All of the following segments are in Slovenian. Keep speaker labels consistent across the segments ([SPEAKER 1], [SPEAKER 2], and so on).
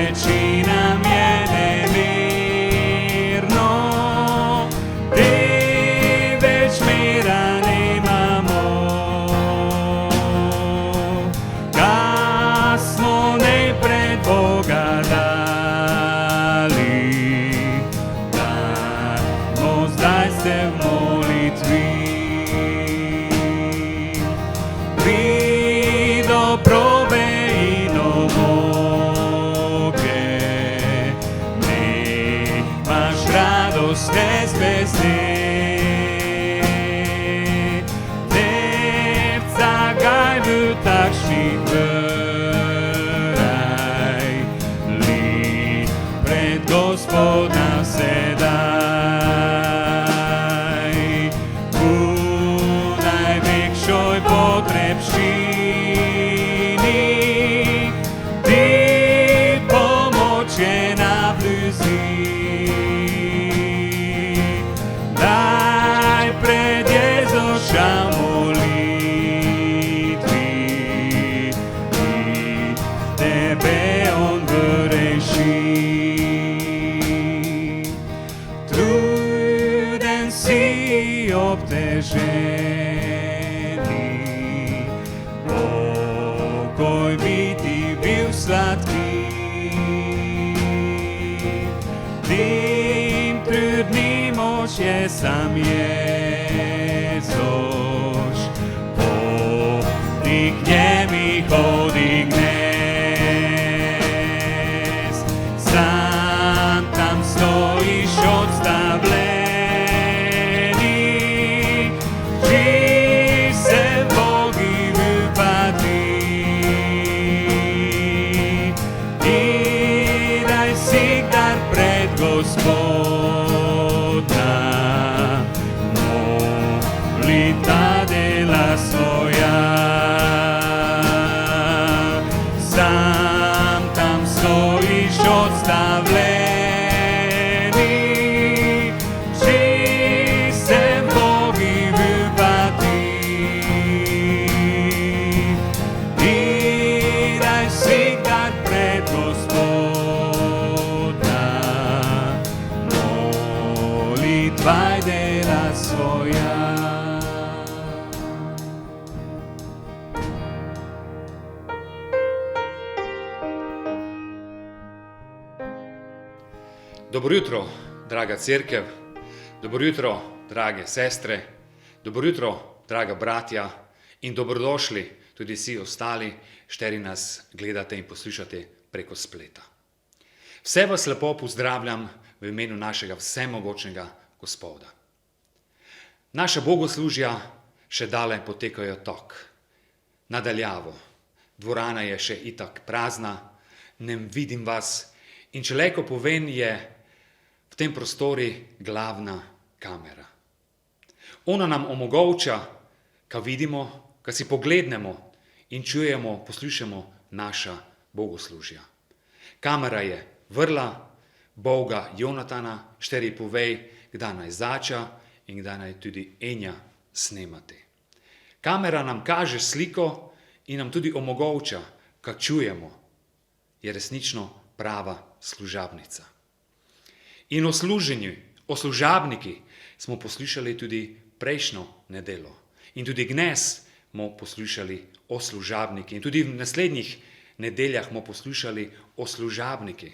[SPEAKER 1] reči nam je nemirno, ti več mira nemamo. Kad smo najpred Boga dali, dajmo zdaj se v molitvi. Do probe in omoge, nemaš radostne zvesti. Terca gaj v takšnih vraj, li pred Gospoda sedaj. V največjoj potrebščini obteženi, pokoj bi ti bil sladki. Tim trudni mož je sam Jezus, poti k njemi hodi gnes. Sam tam stojiš odstavljen, Gospoda, molita dela svoja. Sam tam stojiš odstavljeni, či se Bogi vipati. I daj si dar pred Gospoda, tvaj dela svoja.
[SPEAKER 2] Dobro jutro, draga cerkev, dobro jutro, drage sestre, dobro jutro, draga bratja in dobrodošli tudi vsi ostali, šteri nas gledate in poslušate preko spleta. Vse vas lepo pozdravljam v imenu našega vsemogočnega Gospoda. Naša bogoslužja še dalje potekajo tok, nadaljavo. Dvorana je še itak prazna, ne vidim vas in če lejko povem, je v tem prostori glavna kamera. Ona nam omogoča, ka vidimo, ka si poglednemo in čujemo, poslušamo naša bogoslužja. Kamera je vrla Boga Jonatana, šteri povej, kdaj naj zača in kdaj naj tudi enja snemati. Kamera nam kaže sliko in nam tudi omogoča, ka čujemo, je resnično prava služabnica. In o služenju, o služabniki smo poslušali tudi prejšnjo nedelo. In tudi dnes smo poslušali o služabniki. In tudi v naslednjih nedeljah smo poslušali o služabniki.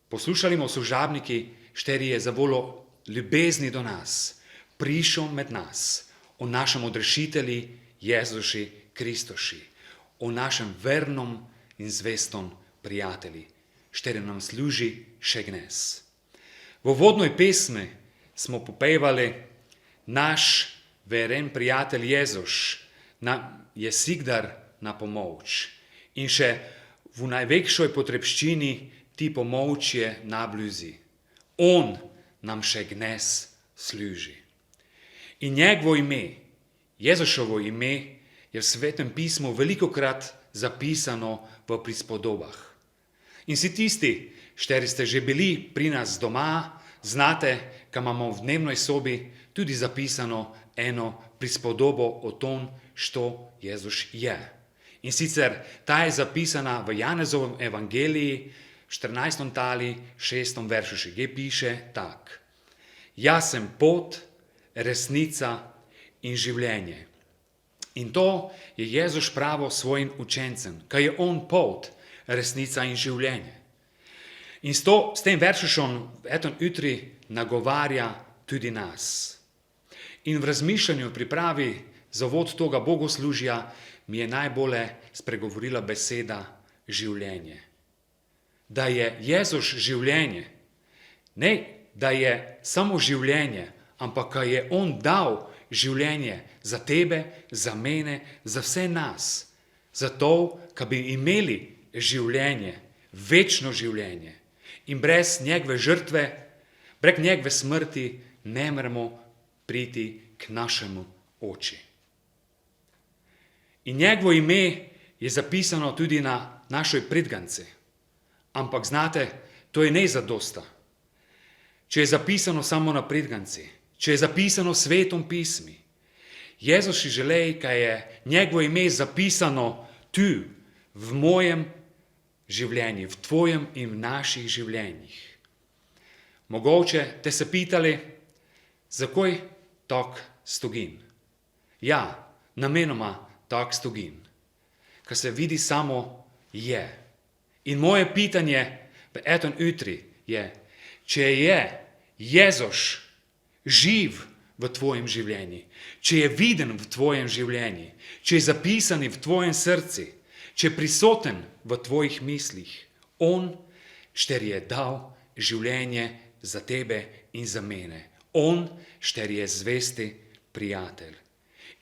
[SPEAKER 2] Poslušali smo o služabniki, šteri je za voljo ljubezni do nas, prišel med nas, o našem odrešitelji Jezuši Kristoši, o našem vernom in zvestom prijatelji, šteri nam služi še dnes. V uvodnoj pesmi smo popevali, naš veren prijatelj Jezuš je sigdar na pomoč. In še v največjoj potrebščini ti pomoč je na blizu. On nam še dnes služi. In njegovo ime, Jezušovo ime, je v Svetem pismu velikokrat zapisano v prispodobah. In si tisti, šteri ste že bili pri nas doma, znate, ka imamo v dnevnoj sobi tudi zapisano eno prispodobo o tom, što Jezuš je. In sicer ta je zapisana v Janezovem evangeliji, 14. tali, 6. veršu še piše tak. Jaz sem pot, resnica in življenje. In to je Jezus pravil svojim učencem, kaj je on pot, resnica in življenje. In s tem veršom eton jutri nagovarja tudi nas. In v razmišljanju pripravi za vod toga bogoslužja mi je najbolje spregovorila beseda življenje. Da je Jezus življenje, ne da je samo življenje, ampak da je on dal življenje za tebe, za mene, za vse nas. Zato, da bi imeli življenje, večno življenje. In brez njegove žrtve, brez njegove smrti ne moremo priti k našemu oči. In njegovo ime je zapisano tudi na našoj pridganci. Ampak znate, to je nezadosta. Če je zapisano samo na pridganci, če je zapisano v Svetom pismi, Jezus si želi, da je njegovo ime zapisano tu, v mojem življenju, v tvojem in v naših življenjih. Mogoče te se pitali, zakaj tak stogin? Ja, namenoma tak stogin, ker se vidi samo je. In moje pitanje v eton jutri je, če je Jezus živ v tvojem življenju, če je viden v tvojem življenju, če je zapisan v tvojem srcu, če je prisoten v tvojih mislih, on šter je dal življenje za tebe in za mene. On šter je zvesti prijatelj.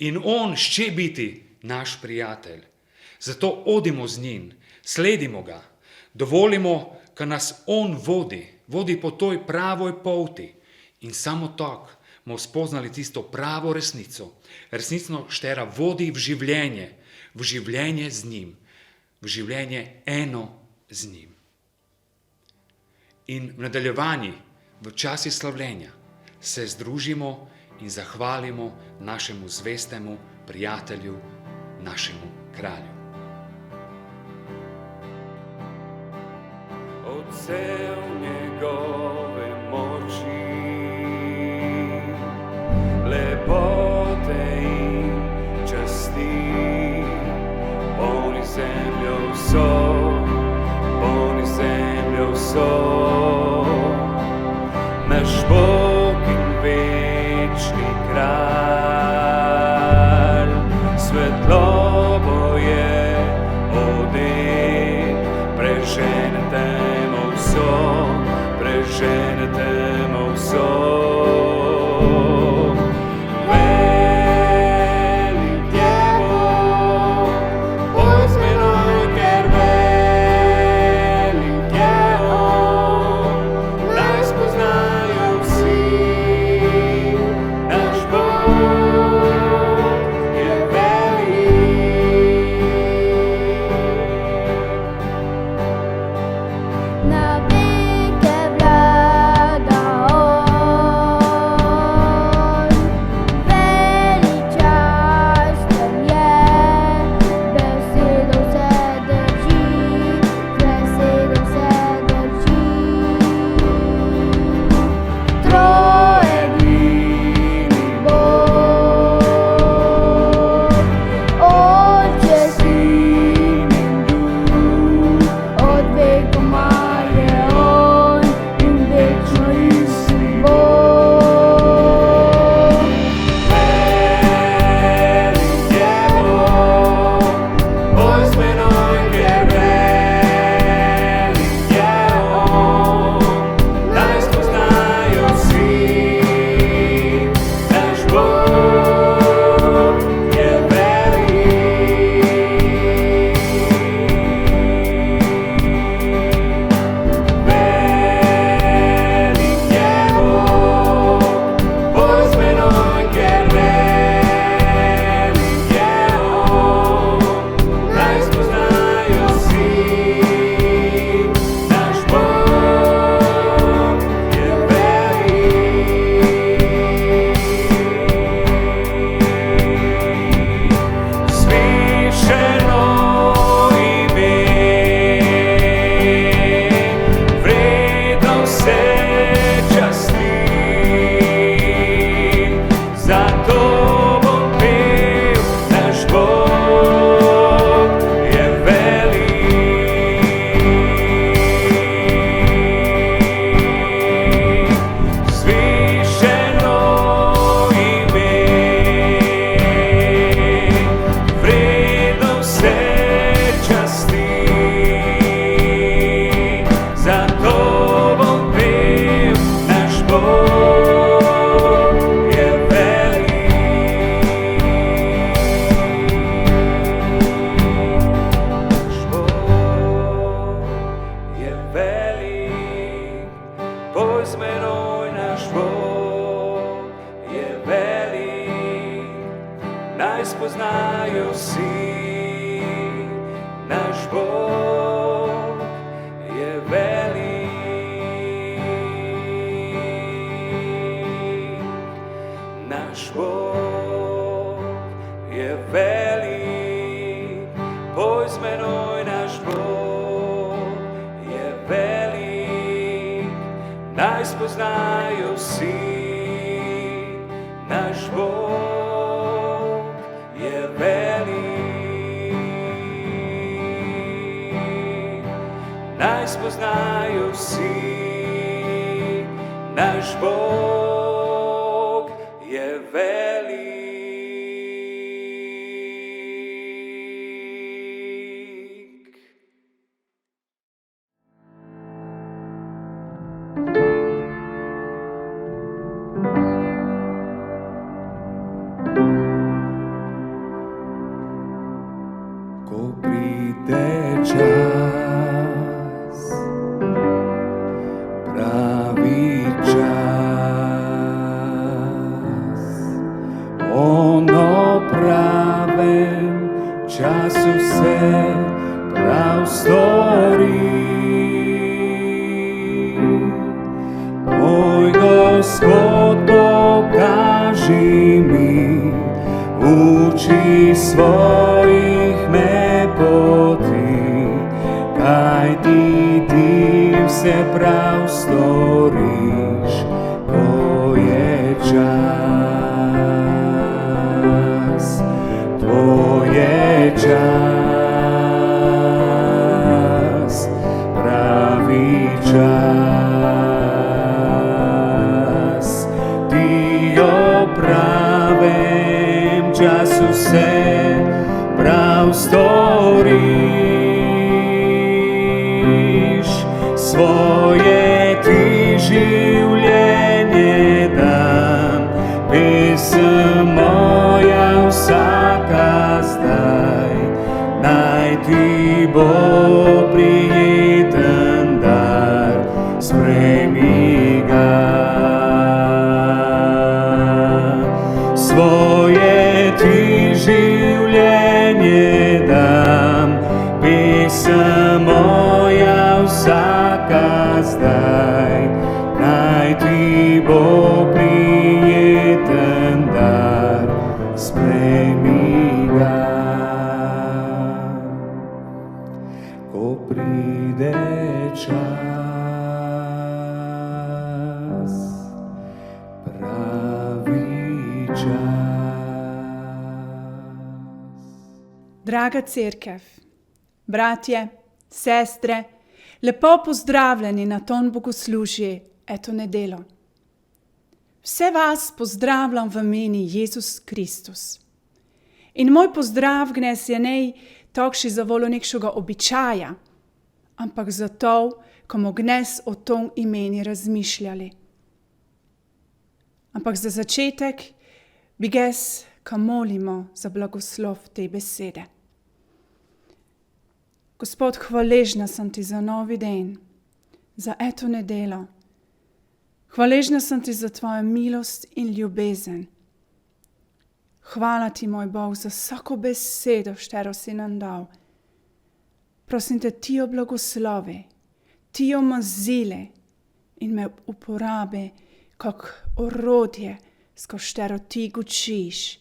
[SPEAKER 2] In on šče biti naš prijatelj. Zato odimo z njim, sledimo ga, dovolimo, da nas on vodi po toj pravoj poti. In samo tako bomo spoznali tisto pravo resnico. Resnično štera vodi v življenje z njim, v življenje eno z njim. In v nadaljevanju, v časi slavljenja, se združimo in zahvalimo našemu zvestemu prijatelju, našemu kralju.
[SPEAKER 1] Odsev njegove moči, lepote in časti, polni zemljo vso, naš Bog in večni kralj, svetlobo je odet, preženetemo vso. Velik je Bog, boj z menoj, ker velik je on, naj spoznajo vsi. si, naš Bog je velik. Naš Bog je velik, poj z menoj, naš Bog je velik, naj spoznajo vsi, naš Bog je velik, naj spoznajo vsi, naš Bog je velik. Ko pride čas, pravi čas, ono pravem času se prav stori. Moj Gospod, pokaži mi, uči svojih me poti, kaj ti vse prav storiš, ko je čas, tvoj je čas, pravi čas, ti o pravem času se prav storiš, svoje ti življenje dam, pesem moja vsaka zdaj, naj ti bo prijeten dar, sprejmi ga. Svoje ti življenje dam, pesem moja vsaka zdaj, naj ti bo prijeten dar, sprejmi ga. Ko pride čas, pravi čas.
[SPEAKER 3] Draga cerkev, bratje, sestre, lepo pozdravljeni na ton bogoslužje eto nedelo. Vse vas pozdravljam v imeni Jezus Kristus. In moj pozdrav gnes je nej takši za volo nekšega običaja, ampak zato, ko mo gnes o tom imeni razmišljali. Ampak za začetek bi ges, ko molimo za blagoslov te besede. Gospod, hvaležna sem ti za novi den, za eto nedelo. Hvaležna sem ti za tvojo milost in ljubezen. Hvala ti, moj Bog, za vsako besedo, štero si nam dal. Prosim te, ti jo blagoslovi, ti jo mazile in me uporabi kak orodje, skozi štero ti gučiš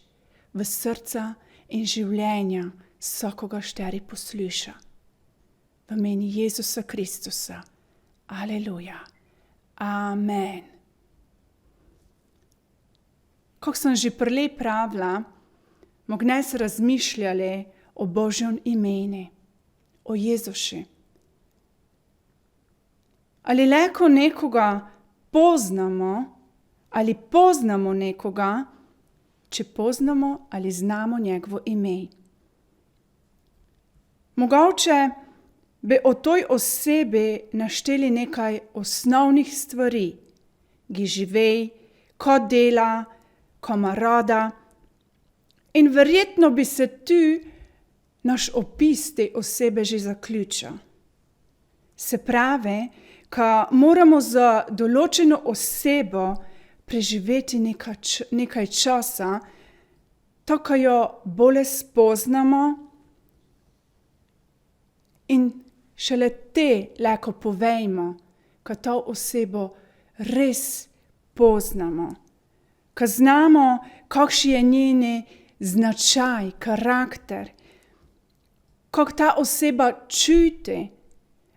[SPEAKER 3] v srca in življenja vsakoga šteri posluša. V imeni Jezusa Kristusa. Aleluja. Amen. Kako sem že prele pravila, mo gnes razmišljali o Božjem imeni, o Jezuši. Ali leko nekoga poznamo, ali poznamo nekoga, če poznamo ali znamo njegovo ime. Mogoče bi o toj osebi našteli nekaj osnovnih stvari, ki živi, ko dela, ko ima rada, in verjetno bi se tu naš opis te osebe že zaključil. Se pravi, ko moramo za določeno osebo preživeti nekaj časa, to, ko jo bolje spoznamo in šele te lahko povejmo, ko to osebo res poznamo, ko znamo, kakšen je njen značaj, karakter, kako ta oseba čuti,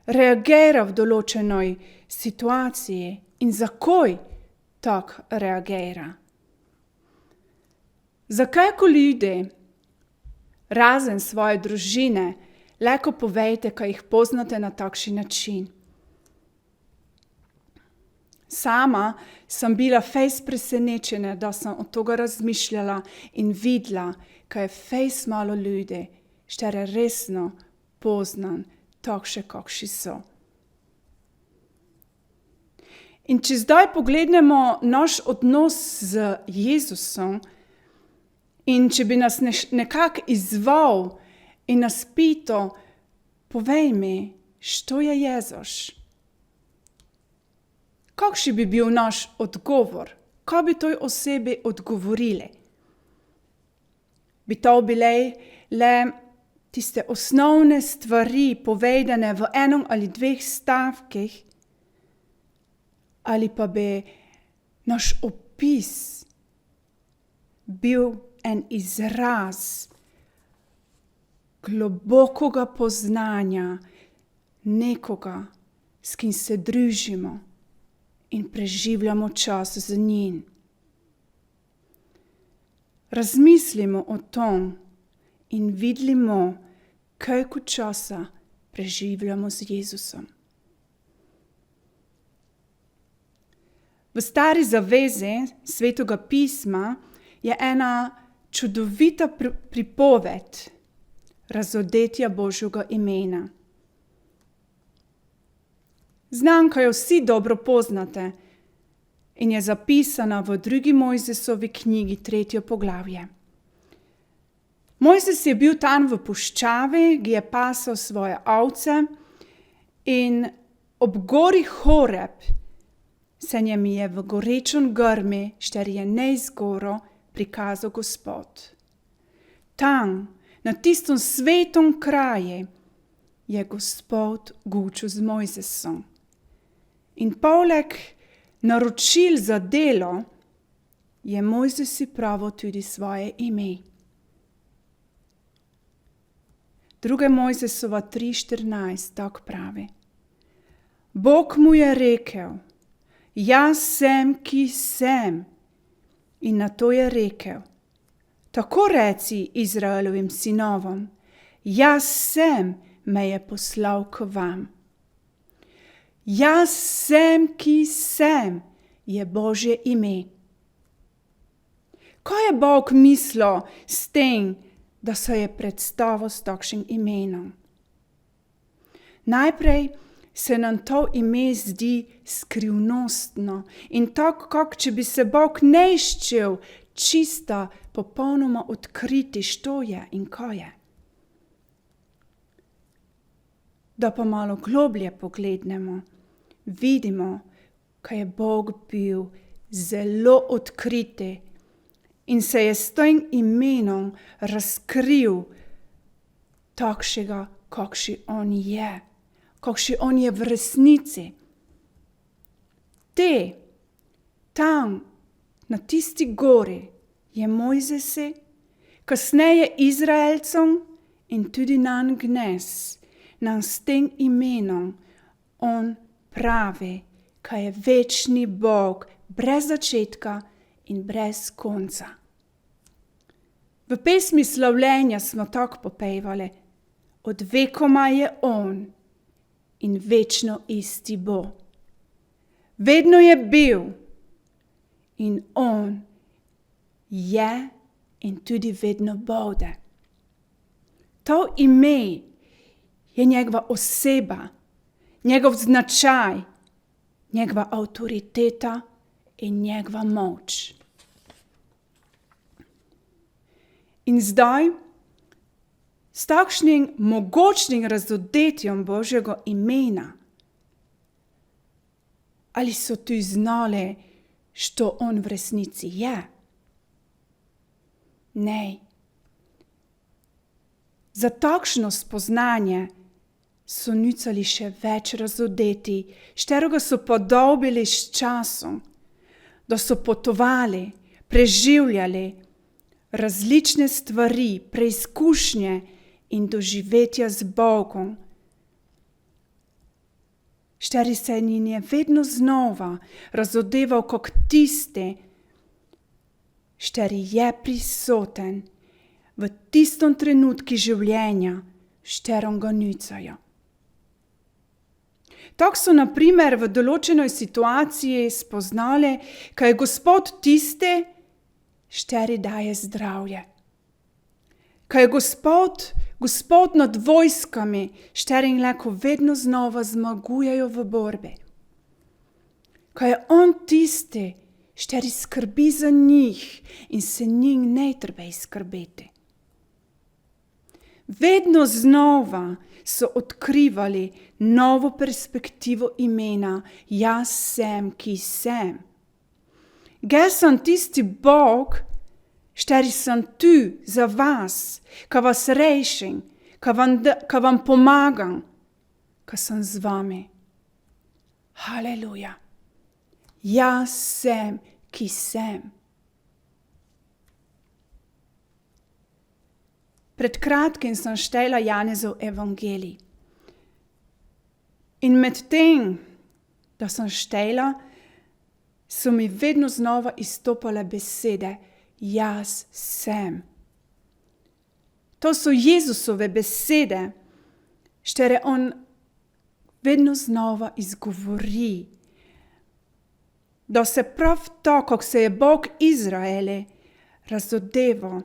[SPEAKER 3] reagira v določenoj situaciji in zakaj tako reagira. Zakaj ko ljudi, razen svoje družine, lahko povejte, ko jih poznate na takšen način? Sama sem bila fejst presenečena, da sem od toga razmišljala in videla, ko je fejst malo ljudi, štere resno poznam, takšne, kakšni so. In če zdaj pogledamo naš odnos z Jezusom in če bi nas nekako izzval in nas pital, povej mi, što je Jezus? Kakšen bi bil naš odgovor? Kaj bi toj osebi odgovorili? Bi to bile le tiste osnovne stvari povedane v enem ali dveh stavkih, ali pa bi naš opis bil en izraz globokega poznanja nekoga, s kim se družimo in preživljamo čas z njim. Razmislimo o tom in vidimo, koliko časa preživljamo z Jezusom. V Stari zavezi Svetega pisma je ena čudovita pripoved razodetja Božjega imena. Znanka jo vsi dobro poznate in je zapisana v 2. Mojzesovi knjigi 3. poglavje. Mojzes je bil tam v puščavi, ki je pasal svoje ovce in ob gori Horeb se njem je v gorečem grmi, šter je neizgoro, prikazal Gospod. Tam, na tistom svetom kraju, je Gospod gučil z Mojzesom. In poleg naročil za delo je Mojzes si pravil tudi svoje ime. 2. Mojzesova 3:14 tako pravi. Bog mu je rekel, jaz sem, ki sem. In na to je rekel, tako reci Izraelovim sinovom, jaz sem, me je poslal k vam. Jaz sem, ki sem, je Božje ime. Kaj je Bog mislil s tem, da se je predstavil s takšnim imenom? Najprej se nam to ime zdi skrivnostno in tako, kot če bi se Bog ne iščel čista, popolnoma odkriti, što je in kaj je. Da pa malo globlje poglednemo, vidimo, kaj je Bog bil zelo odkriti in se je s tem imenom razkril takšnega, kakšen on je. Kakšen on je v resnici. Tam, na tisti gori, je Mojzesi, kasneje Izraelcem in tudi nam dnes, nam s tem imenom on pravi, kaj je večni Bog, brez začetka in brez konca. V pesmi slavljenja smo tako popevali, od vekoma je on in večno isti bo. Vedno je bil in on je in tudi vedno bude. To ime je njegova oseba, njegov značaj, njegova avtoriteta in njegova moč. In zdaj, s takšnim mogočnim razodetjem Božjega imena, ali so tu znali, što on v resnici je? Ne. Za takšno spoznanje so nicali še več razodeti, šterega so podobili s časom, da so potovali, preživljali različne stvari, preizkušnje in doživetja z Bogom. Šteri se njim je vedno znova razodeval kot tisti, šteri je prisoten v tistom trenutku življenja, šterom ga nicajo. Tako so na primer v določenoj situaciji spoznali, kaj je Gospod tisti, šteri daje zdravje. Kaj je Gospod nad vojskami, šteri lahko vedno znova zmagujejo v borbi. Kaj je on tisti, šteri skrbi za njih in se njih ne treba skrbeti. Vedno znova so odkrivali novo perspektivo imena Jaz sem, ki sem. Jaz sem tisti Bog, šteri sem tu za vas, ka vas rešim, ka vam pomagam, ka sem z vami. Haleluja. Jaz sem, ki sem. Pred kratkim sem štela Janezov evangelij. In med tem, da sem štela, so mi vedno znova izstopale besede Jaz sem. To so Jezusove besede, štere on vedno znova izgovori. Da se prav to, kako se je Bog Izraeli razodeval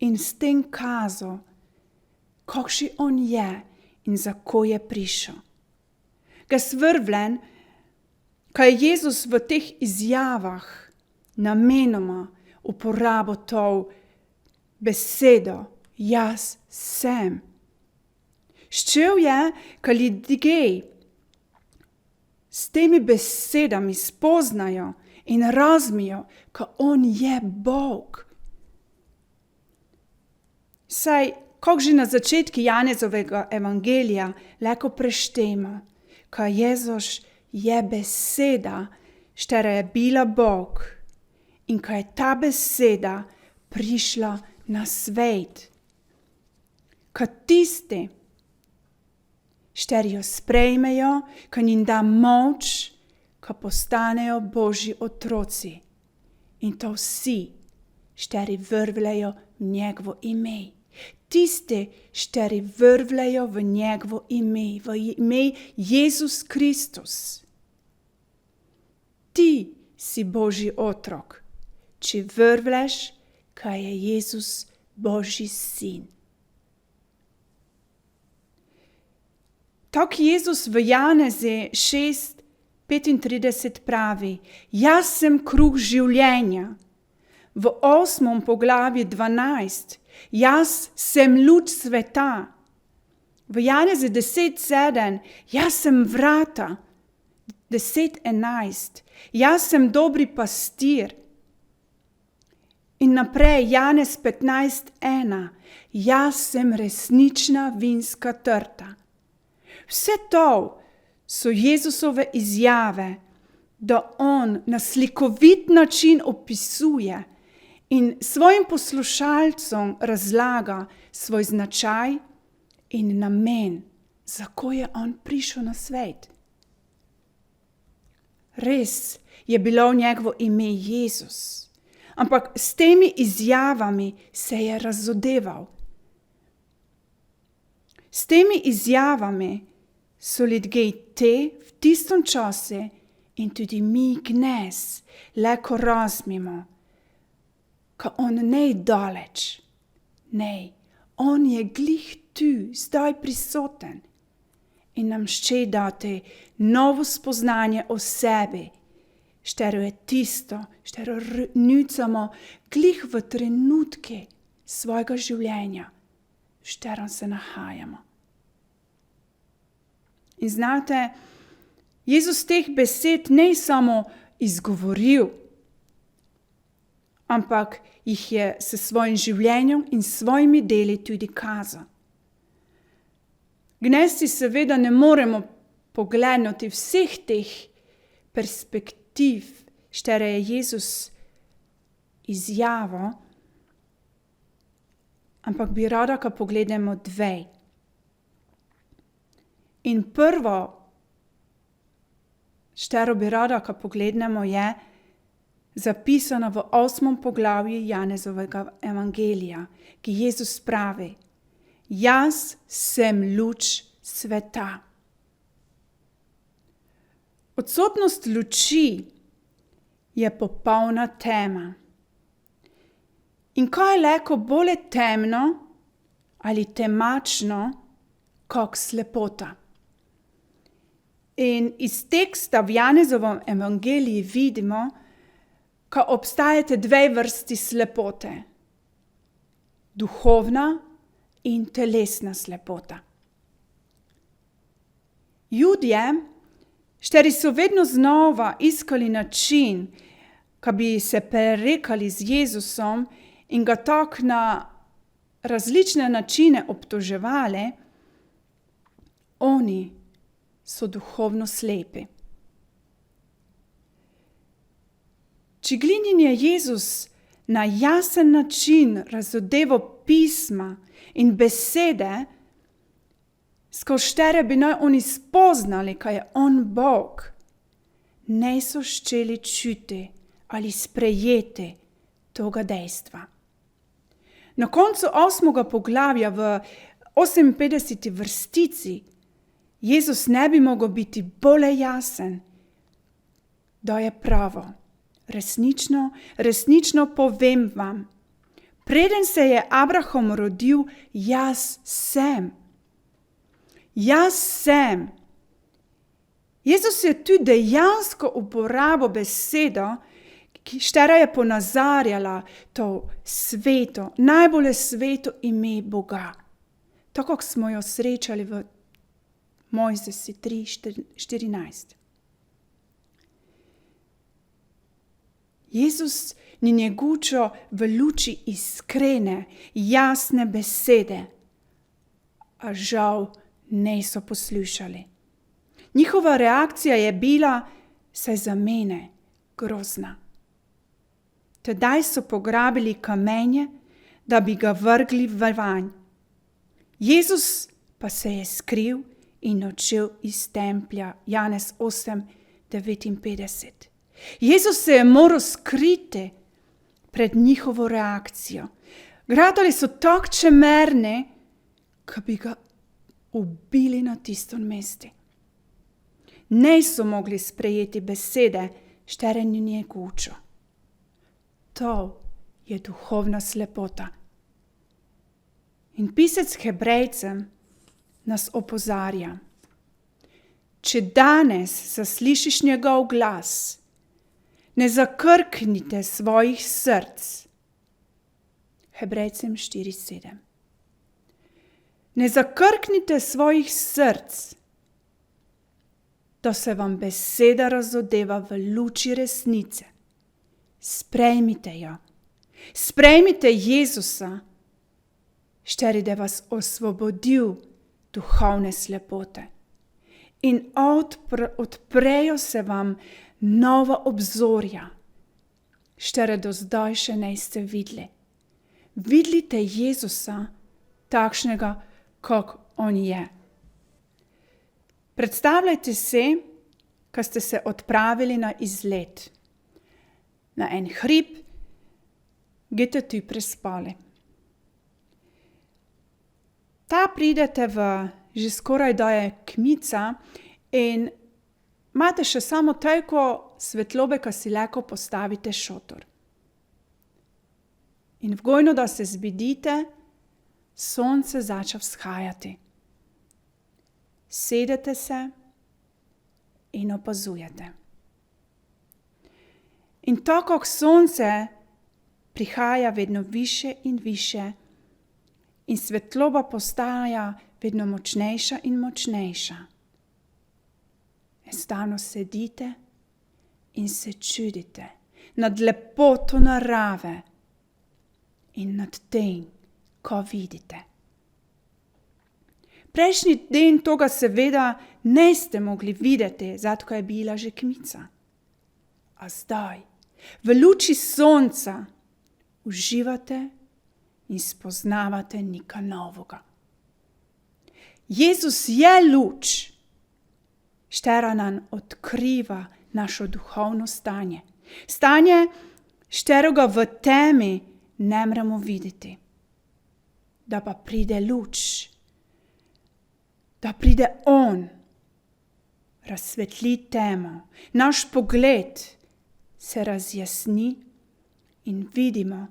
[SPEAKER 3] in s tem kazal, kakšen on je in za ko je prišel. Jaz vrvlen, kaj je Jezus v teh izjavah namenoma uporabil to besedo Jaz sem. Ščel je, kaj ljudje s temi besedami spoznajo in razmijo, ka on je Bog. Saj, kako že na začetku Janezovega evangelija lahko preštemo, ka Jezus je beseda, štera je bila Bog in ka je ta beseda prišla na svet. Ka tisti, šteri jo sprejmejo, ka njim da moč, ka postanejo Božji otroci. In to vsi, šteri vrvlejo v njegovo ime. Tisti, šteri vrvlejo v njegovo ime, v ime Jezus Kristus. Ti si Božji otrok, če vrvleš, kaj je Jezus Božji sin. Tako Jezus v Janezi 6:35 pravi, jaz sem kruh življenja. V 8. poglavju 12, jaz sem luč sveta. V Janezi 10:7, jaz sem vrata. 10:11, jaz sem dobri pastir. In naprej Janez 15:1, jaz sem resnična vinska trta. Vse to so Jezusove izjave, da on na slikovit način opisuje in svojim poslušalcem razlaga svoj značaj in namen, zakaj je on prišel na svet. Res je bilo njegovo ime Jezus, ampak s temi izjavami se je razodeval. S temi izjavami so ljudje te v tistem času in tudi mi gnes lahko razmimo, ka on ne daleč, ne, on je glih tu, zdaj prisoten in nam šče dati novo spoznanje o sebi, štero je tisto, štero nucamo glih v trenutke svojega življenja, štero se nahajamo. In znate, Jezus teh besed ne samo izgovoril, ampak jih je s svojim življenjem in svojimi deli tudi kazal. Gnesti seveda ne moremo pogledati vseh teh perspektiv, štere je Jezus izjavil, ampak bi rada, ko pogledamo dve. In prvo, štero bi rada, ko pogledamo, je zapisano v 8. poglavju Janezovega evangelija, ki Jezus pravi: Jaz sem luč sveta. Odsotnost luči je popolna tema. In kaj je leko bolje temno ali temačno, kot slepota? In iz teksta v Janezovem evangeliji vidimo, ko obstajate dve vrsti slepote. Duhovna in telesna slepota. Judje, šteri so vedno znova iskali način, ko bi se prerekali z Jezusom in ga tako na različne načine obtoževali, oni so duhovno slepi. Če glinin je Jezus na jasen način razodeval pisma in besede, skozi štere bi naj oni spoznali, kaj je on Bog, ne so ščeli čuti ali sprejeti toga dejstva. Na koncu 8. poglavja v 58. vrstici Jezus ne bi mogel biti bolj jasen, da je pravo. Resnično povem vam, preden se je Abraham rodil, jaz sem. Jaz sem. Jezus je tu dejansko uporabil besedo, štera je ponazarjala to sveto, najbolj sveto ime Boga. Tako kot smo jo srečali v Mojzesi 3:14. Jezus ni njegučo v luči iskrene, jasne besede, a žal niso poslušali. Njihova reakcija je bila, saj za mene, grozna. Tedaj so pograbili kamenje, da bi ga vrgli v vanj. Jezus pa se je skril in odšel iz templja. Janez 8:59. Jezus se je moral skriti pred njihovo reakcijo. Gradali so tako čemerni, ko bi ga ubili na tistem mestu. Ne so mogli sprejeti besede, štere ni njegučo. To je duhovna slepota. In pisec Hebrejcem nas opozarja: če danes zaslišiš njegov glas, ne zakrknite svojih src. Hebrejcem 4:7. Ne zakrknite svojih src, da se vam beseda razodeva v luči resnice. Sprejmite jo. Sprejmite Jezusa, šteri da vas osvobodil duhovne slepote. In odprejo se vam nova obzorja, štere do zdaj še niste videli. Vidite Jezusa takšnega, kot on je. Predstavljajte si, ko ste se odpravili na izlet. Na en hrib, gete tu prespali. Ta pridete v že skoraj da je kmica in imate še samo toliko svetlobe, ko si lahko postavite šotor. In vgojno, da se zbudite, sonce začne vzhajati. Sedete se in opazujete. In tako, kot sonce prihaja vedno više in više, in svetloba postaja vedno močnejša in močnejša. Enostavno sedite in se čudite, nad lepoto narave in nad tem, ko vidite. Prejšnji dan toga seveda niste mogli videti, zato je bila že kmica. A zdaj, v luči sonca, uživate in spoznavate nekaj novega. Jezus je luč, štera nam odkriva našo duhovno stanje. Stanje, šterega v temi ne moremo videti. Da pa pride luč, da pride on, razsvetli temo, naš pogled se razjasni in vidimo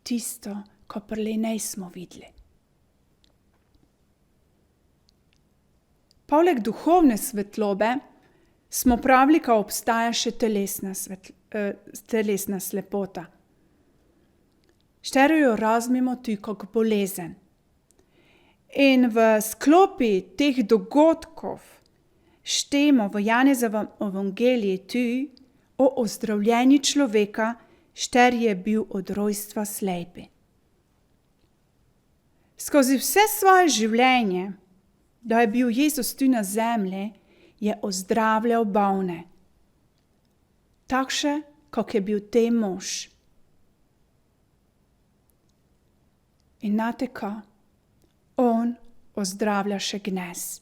[SPEAKER 3] tisto, ko prej nismo videli. Poleg duhovne svetlobe smo pravili, da obstaja še telesna slepota. Štero jo razumemo tudi kot bolezen. In v sklopi teh dogodkov štemo v Janezovem evangeliji tudi o ozdravljenju človeka, šter je bil od rojstva slepi. Skozi vse svoje življenje, da je bil Jezus tu na zemlji, je ozdravljal bolne. Takše, kot je bil te mož. In znate kaj? On ozdravlja še gnez.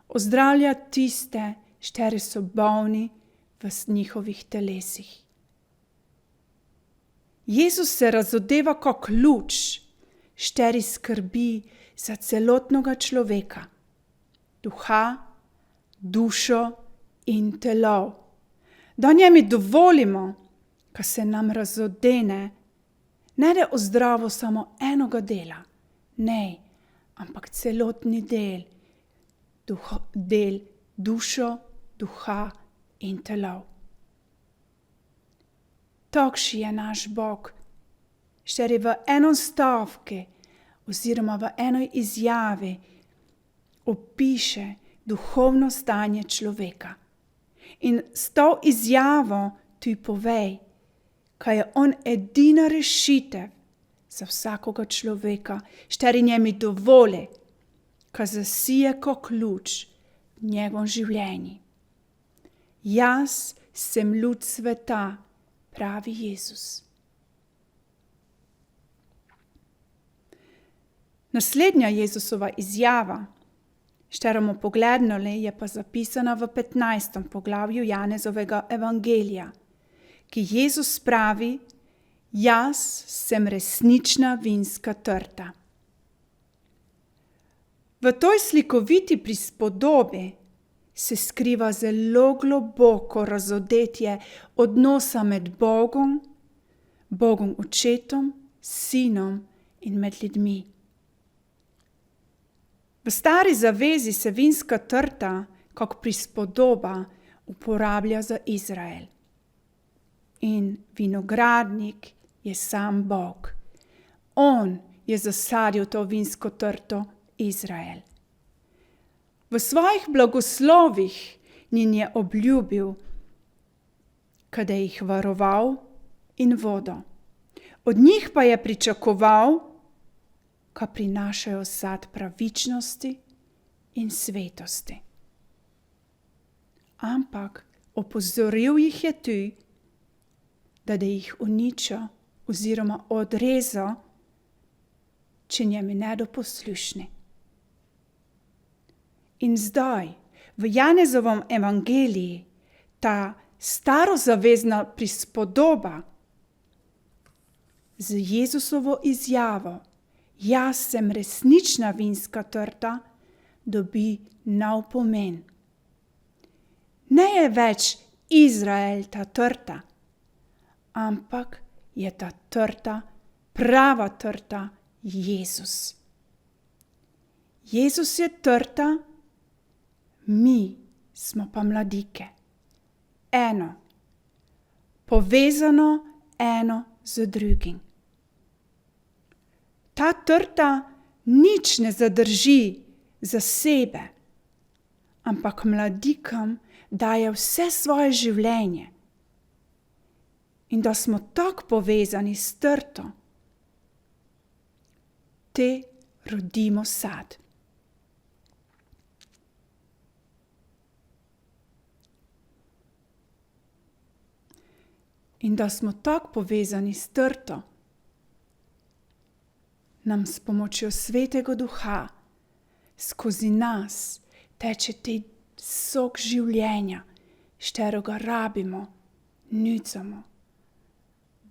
[SPEAKER 3] Ozdravlja tiste, šteri so bolni v njihovih telesih. Jezus se razodeva kot luč, šteri skrbi za celotnega človeka, duha, dušo in telo. Da njemu dovolimo, ko se nam razodene, ne da ozdravo samo enega dela, ne, ampak celotni del, dušo, duha in telo. Takšen je naš Bog, šteri v enom stavku oziroma v enoj izjavi opiše duhovno stanje človeka. In s to izjavo tudi povej, kaj je on edina rešitev za vsakoga človeka, šteri njemu dovoli, kaj zasije kot ključ v njegovem življenju. Jaz sem luč sveta, pravi Jezus. Naslednja Jezusova izjava, štero bomo pogledali, je pa zapisana v 15. poglavju Janezovega evangelija, ki Jezus pravi: Jaz sem resnična vinska trta. V toj slikoviti prispodobi se skriva zelo globoko razodetje odnosa med Bogom, Bogom Očetom, Sinom in med ljudmi. V stari zavezi se vinska trta kot prispodoba uporablja za Izrael. In vinogradnik je sam Bog. On je zasadil to vinsko trto Izrael. V svojih blagoslovih njim je obljubil, kada jih varoval in vodo. Od njih pa je pričakoval, ko prinašajo sad pravičnosti in svetosti. Ampak opozoril jih je tudi, da jih uniča oziroma odreza, če njemu ne bodo poslušni. In zdaj, v Janezovem evangeliji, ta starozavezna prispodoba z Jezusovo izjavo: Jaz sem resnična vinska trta, dobi nov pomen. Ne je več Izrael ta trta, ampak je ta trta, prava trta, Jezus. Jezus je trta, mi smo pa mladike. Eno, povezano eno z drugim. Ta trta nič ne zadrži za sebe, ampak mladikom daje vse svoje življenje. in da smo tako povezani s trto, te rodimo sad. In da smo tako povezani s trto, nam s pomočjo Svetega Duha skozi nas teče te sok življenja, šterega rabimo, nucamo,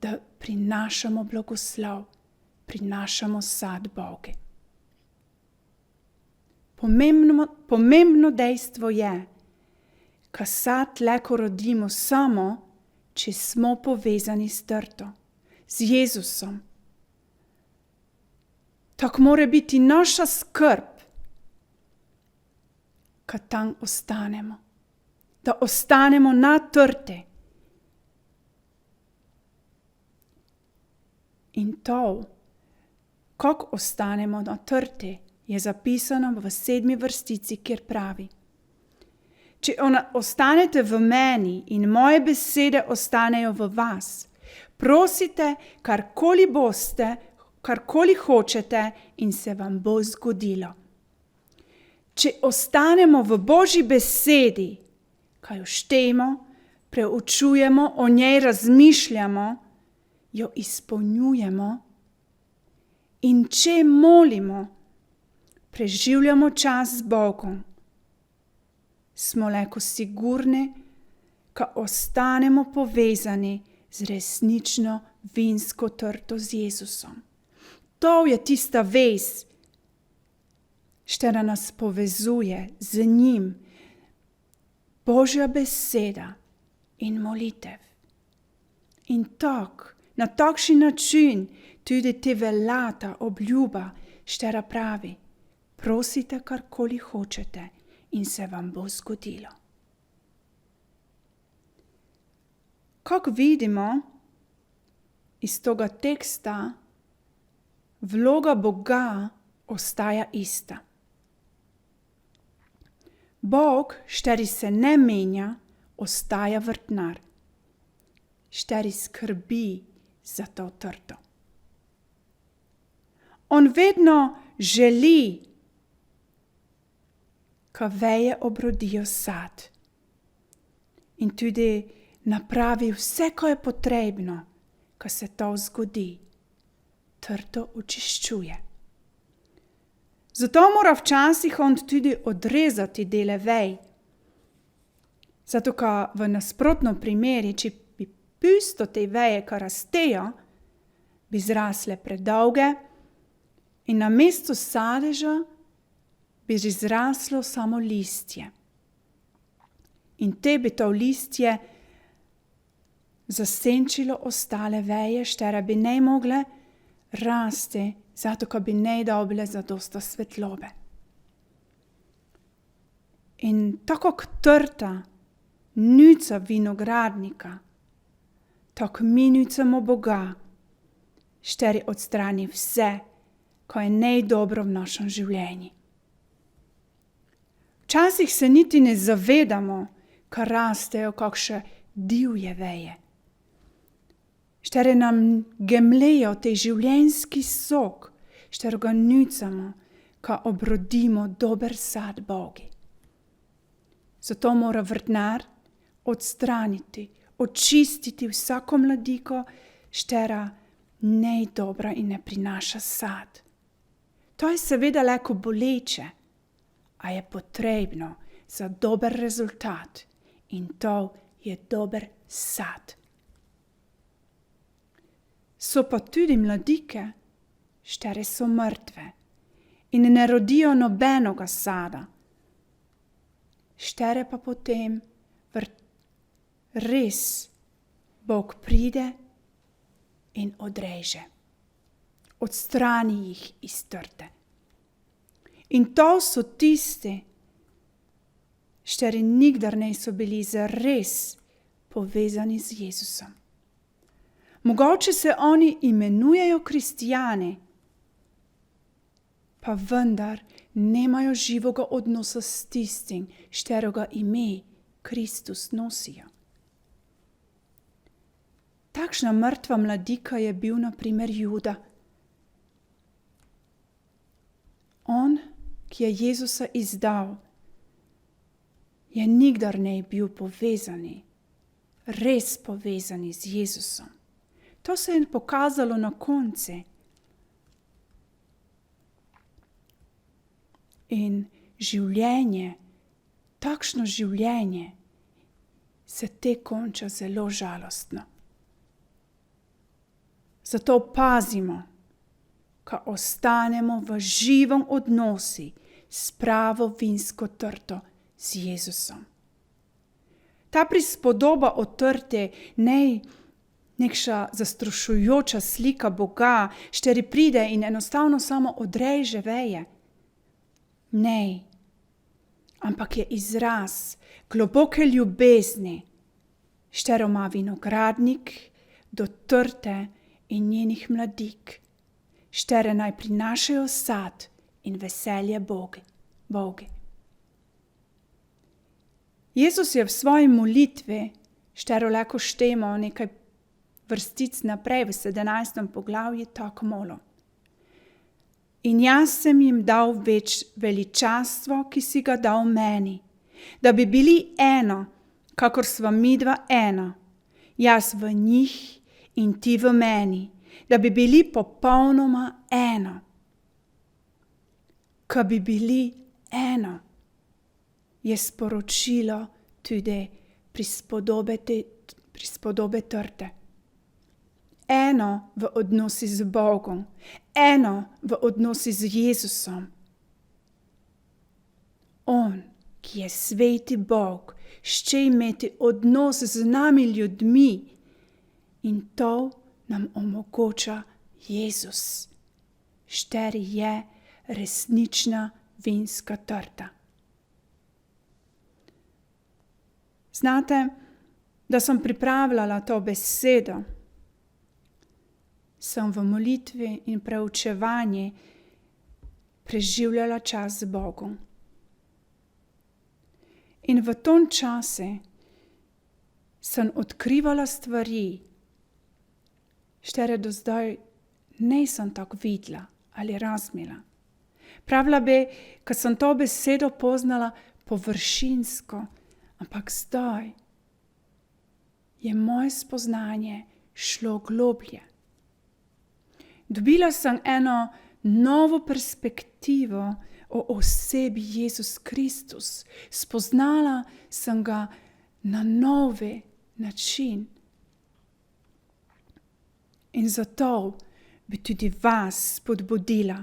[SPEAKER 3] da prinašamo blagoslov, prinašamo sad Bogu. Pomembno dejstvo je, ka sad lahko rodimo samo, če smo povezani s trto, z Jezusom. Tako mora biti naša skrb, ka tam ostanemo, da ostanemo na trte. In to, kako ostanemo na trte, je zapisano v 7. vrstici, kjer pravi: Če ostanete v meni in moje besede ostanejo v vas, prosite, karkoli boste, karkoli hočete in se vam bo zgodilo. Če ostanemo v Božji besedi, kaj jo štejemo, preučujemo, o njej razmišljamo, jo izpolnjujemo in če molimo, preživljamo čas z Bogom, smo lahko sigurni, ka ostanemo povezani z resnično vinsko trto z Jezusom. To je tista vez, štera nas povezuje z njim, Božja beseda in molitev. In tak, na takšen način tudi te velja ta obljuba, štera pravi: prosite, karkoli hočete in se vam bo zgodilo. Kako vidimo iz tega teksta, vloga Boga ostaja ista. Bog, šteri se ne menja, ostaja vrtnar, šteri skrbi za to trto. On vedno želi, ka veje obrodijo sad in tudi napravi vse, ko je potrebno, ka se to zgodi. Trto očiščuje. Zato mora včasih on tudi odrezati dele vej. Zato, ka v nasprotnem primeri, če bi pusto te veje, ka rastejo, bi zrasle predolge in na mesto sadeža bi zraslo samo listje. In te bi to listje zasenčilo ostale veje, štere bi ne mogle rasti, zato ka bi ne dobile zadosta svetlobe. In tako k trta nuca vinogradnika, tako mi nucamo Boga, šteri odstrani vse, ko je nejdobro v našem življenju. Včasih se niti ne zavedamo, ka rastejo kakšne divje veje, štere nam gemlejo te življenjski sok, štere ga nucamo, ka obrodimo dober sad Bogi. Zato mora vrtnar odstraniti, očistiti vsako mladiko, štera ne dobra in ne prinaša sad. To je seveda lahko boleče, a je potrebno za dober rezultat in to je dober sad. So pa tudi mladike, štere so mrtve in ne rodijo nobenega sada. Štere pa potem res Bog pride in odreže. Odstrani jih iz trte. In to so tisti, šteri nikdar niso bili zares povezani z Jezusom. Mogoče se oni imenujejo kristijani, pa vendar nemajo živoga odnosa s tistim, šterega ime Kristus nosijo. takšna mrtva mladika je bil na primer Juda. On, ki je Jezusa izdal, je nikdar ne bil povezani, res povezani z Jezusom. To se je pokazalo na koncu. In življenje, takšno življenje, se te konča zelo žalostno. Zato pazimo, ko ostanemo v živem odnosi s pravo vinsko trto z Jezusom. Ta prispodoba o trte ne nekša zastrašujoča slika Boga, šteri pride in enostavno samo odreže veje. Ne, ampak je izraz globoke ljubezni, štero ima vinogradnik do trte in njenih mladik, štere naj prinašajo sad in veselje Bogu. Jezus je v svoji molitvi, štero leko štemo nekaj vrstic naprej v 17. poglavju tako molil. In jaz sem jim dal veličastvo, ki si ga dal meni, da bi bili eno, kakor sva midva eno, jaz v njih in ti v meni, da bi bili popolnoma eno. Ko bi bili eno, je sporočilo tudi prispodobe trte. Eno v odnosi z Bogom, eno v odnosi z Jezusom. On, ki je sveti Bog, šče imeti odnos z nami ljudmi in to nam omogoča Jezus, šteri je resnična vinska trta. Znate, da sem pripravljala to besedo, sem v molitvi in preučevanju preživljala čas z Bogom. In v tom času sem odkrivala stvari, štere do zdaj nisem tako videla ali razumela. Pravila bi, ko sem to besedo poznala površinsko, ampak zdaj je moje spoznanje šlo globlje. Dobila sem eno novo perspektivo o osebi Jezus Kristus. Spoznala sem ga na novi način. In zato bi tudi vas spodbudila.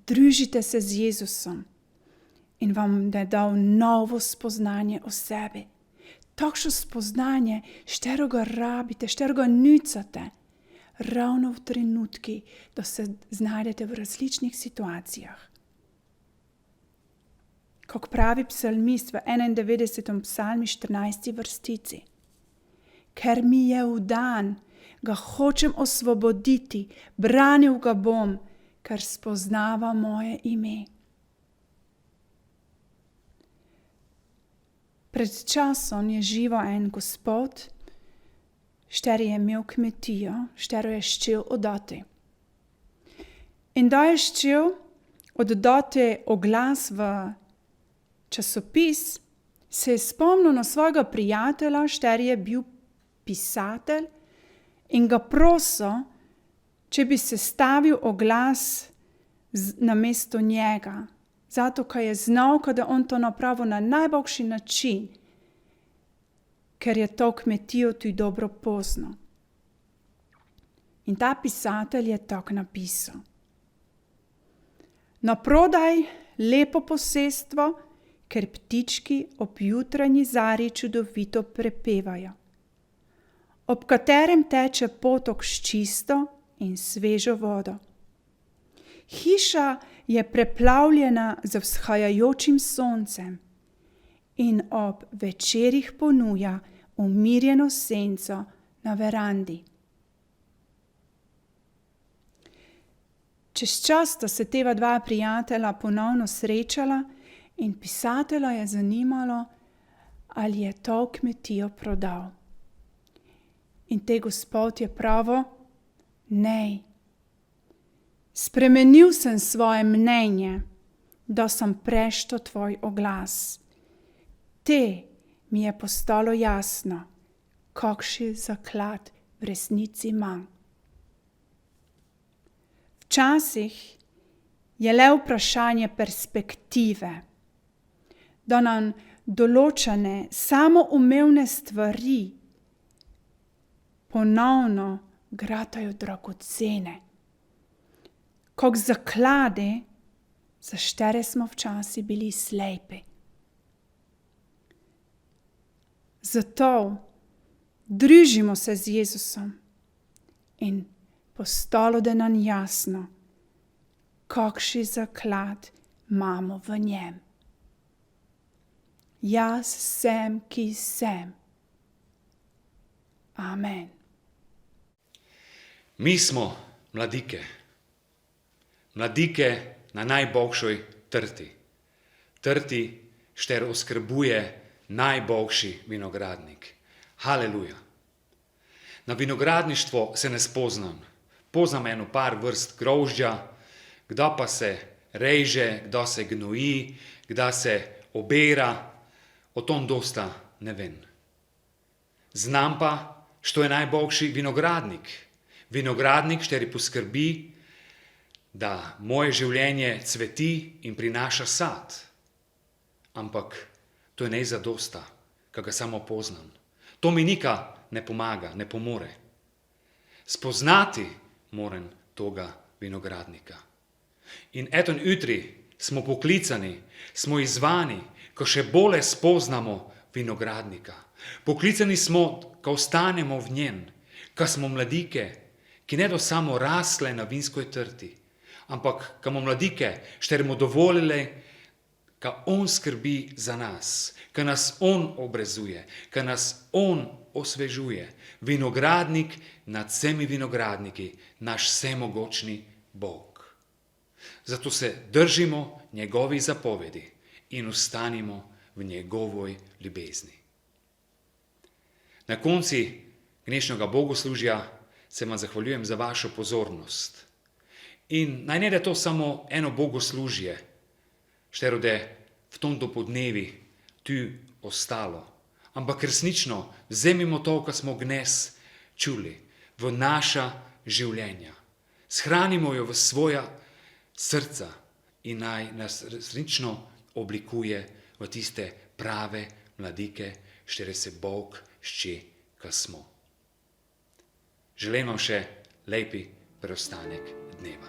[SPEAKER 3] Družite se z Jezusom in vam da dal novo spoznanje o sebi. Takšno spoznanje, štero ga rabite, štero ga nucate. Ravno v trenutki, da se znajdete v različnih situacijah. Kako pravi psalmist v 91. psalmi 14. vrstici. Ker mi je vdan, ga hočem osvoboditi, branil ga bom, ker spoznava moje ime. Pred časom je živo en gospod, šteri je imel kmetijo, štero je ščel oddati. In da je ščel oddati oglas v časopis, se je spomnil na svojega prijatelja, šteri je bil pisatelj, in ga prosil, če bi sestavil oglas namesto njega, zato ker je znal, da on to napravil na najboljši način, ker je to kmetijo tudi dobro poznal. In ta pisatelj je tako napisal. Naprodaj lepo posestvo, ker ptički ob jutranji zari čudovito prepevajo, ob katerem teče potok s čisto in svežo vodo. Hiša je preplavljena z vzhajajočim soncem in ob večerih ponuja umirjeno senco na verandi. Čez čas sta se teva dva prijatelja ponovno srečala in pisatelja je zanimalo, ali je to kmetijo prodal. in te Gospod je pravo? Nej. Spremenil sem svoje mnenje, da sem prešto tvoj oglas. Te mi je postalo jasno, kakšen zaklad v resnici imam. Včasih je le vprašanje perspektive, da nam določene samoumevne stvari ponovno gratajo dragocene, kak zaklade, za štere smo včasih bili slepi. Zato družimo se z Jezusom in postalo da nam jasno, kakšen zaklad imamo v njem. Jaz sem, ki sem. Amen.
[SPEAKER 2] Mi smo mladike. Mladike na najboljšoj trti. Trti, šter oskrbuje najboljši vinogradnik. Haleluja. Na vinogradništvo se ne spoznam. Poznam eno par vrst grožđa, kdo pa se reže, kdo se gnoji, kdo se obera, o tom dosta ne vem. Znam pa, što je najboljši vinogradnik. Vinogradnik, šteri poskrbi, da moje življenje cveti in prinaša sad. Ampak to je ne zadosta, ko ga samo poznam. To mi nika ne pomaga, ne pomore. Spoznati moram toga vinogradnika. In eton jutri smo poklicani, smo izzvani, ko še bolje spoznamo vinogradnika. Poklicani smo, ko ostanemo v njem, ko smo mladike, ki ne do samo rasle na vinskoj trti, ampak ko smo mladike, šterimo dovolili, ko on skrbi za nas, ko nas on obrezuje, ko nas on osvežuje. Vinogradnik nad vsemi vinogradniki, naš vsemogočni Bog. Zato se držimo njegovi zapovedi in ostanimo v njegovoj ljubezni. Na konci dnešnjega bogoslužja se vam zahvaljujem za vašo pozornost. In naj ne da to samo eno bogoslužje, štero da v tom dopodnevi tu ostalo, ampak resnično vzemimo to, kar smo gnes čuli, v naša življenja. Shranimo jo v svoja srca in naj nas resnično oblikuje v tiste prave mladike, štere se Bog šče, ka smo. Želim vam še lepi preostanek dneva.